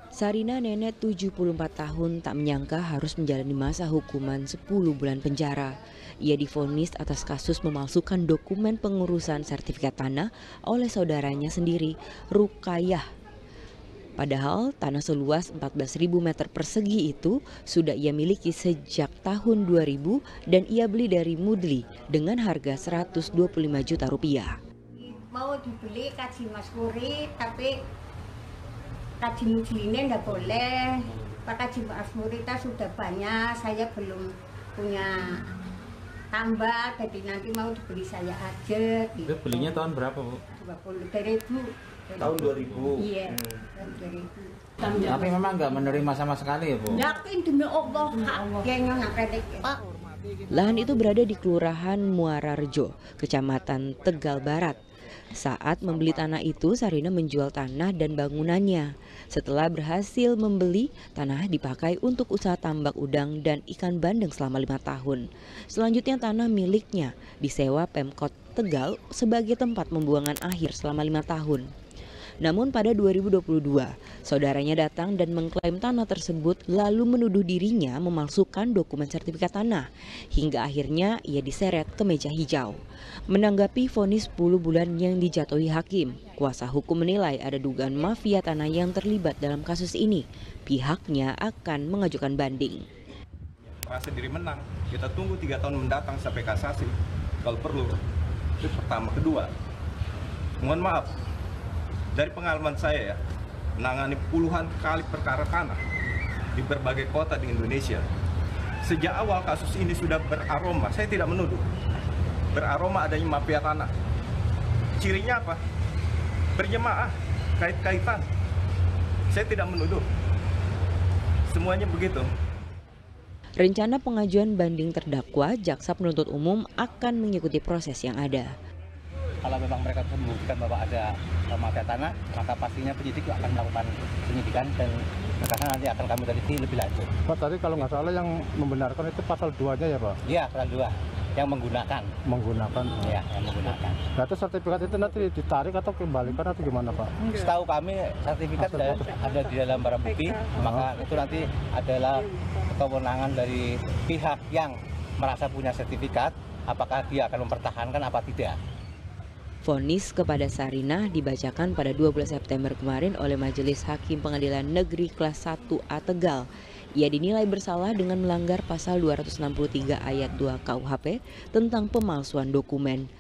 Sarina, nenek 74 tahun, tak menyangka harus menjalani masa hukuman 10 bulan penjara. Ia divonis atas kasus memalsukan dokumen pengurusan sertifikat tanah oleh saudaranya sendiri, Rukayah. Padahal tanah seluas 14.000 meter persegi itu sudah ia miliki sejak tahun 2000 dan ia beli dari Mudli dengan harga 125 juta rupiah. Mau dibeli Kaji Mas Muri, tapi Kaji Mudlinya enggak boleh. Pak Kaji Mas Muri sudah banyak, saya belum punya tambah, jadi nanti mau dibeli saya aja. Gitu. Itu belinya tahun berapa, Bu? 20.000. Tahun 2000. Iya, tahun 2000. Tapi memang nggak menerima sama sekali ya, Bu? Yakin demi Allah, kayaknya nak redek. Lahan itu berada di Kelurahan Muara Rejo, Kecamatan Tegal Barat. Saat membeli tanah itu, Sarina menjual tanah dan bangunannya. Setelah berhasil membeli, tanah dipakai untuk usaha tambak udang dan ikan bandeng selama 5 tahun. Selanjutnya tanah miliknya disewa Pemkot Tegal sebagai tempat pembuangan akhir selama 5 tahun. Namun pada 2022, saudaranya datang dan mengklaim tanah tersebut lalu menuduh dirinya memalsukan dokumen sertifikat tanah. Hingga akhirnya ia diseret ke meja hijau. Menanggapi vonis 10 bulan yang dijatuhi hakim, kuasa hukum menilai ada dugaan mafia tanah yang terlibat dalam kasus ini. Pihaknya akan mengajukan banding. Merasa diri menang, kita tunggu 3 tahun mendatang sampai kasasi kalau perlu. Itu pertama. Kedua, mohon maaf, dari pengalaman saya ya, menangani puluhan kali perkara tanah di berbagai kota di Indonesia. Sejak awal kasus ini sudah beraroma, saya tidak menuduh, beraroma adanya mafia tanah. Cirinya apa? Berjemaah, kait-kaitan. Saya tidak menuduh, semuanya begitu. Rencana pengajuan banding terdakwa, jaksa penuntut umum akan mengikuti proses yang ada. Kalau memang mereka membuktikan bahwa ada mafia tanah, maka pastinya penyidik akan melakukan penyidikan dan berkasnya nanti akan kami teliti lebih lanjut. Pak, tadi kalau nggak salah yang membenarkan itu pasal 2-nya ya, Pak? Iya, pasal 2 yang menggunakan. Ya, yang menggunakan. Nah, itu sertifikat itu nanti ditarik atau kembalikan atau gimana, Pak? Setahu kami sertifikat ada di dalam barang bukti, maka itu nanti adalah kewenangan dari pihak yang merasa punya sertifikat, apakah dia akan mempertahankan apa tidak. Vonis kepada Sarina dibacakan pada 12 September kemarin oleh Majelis Hakim Pengadilan Negeri Kelas 1A Tegal. Ia dinilai bersalah dengan melanggar pasal 263 ayat 2 KUHP tentang pemalsuan dokumen.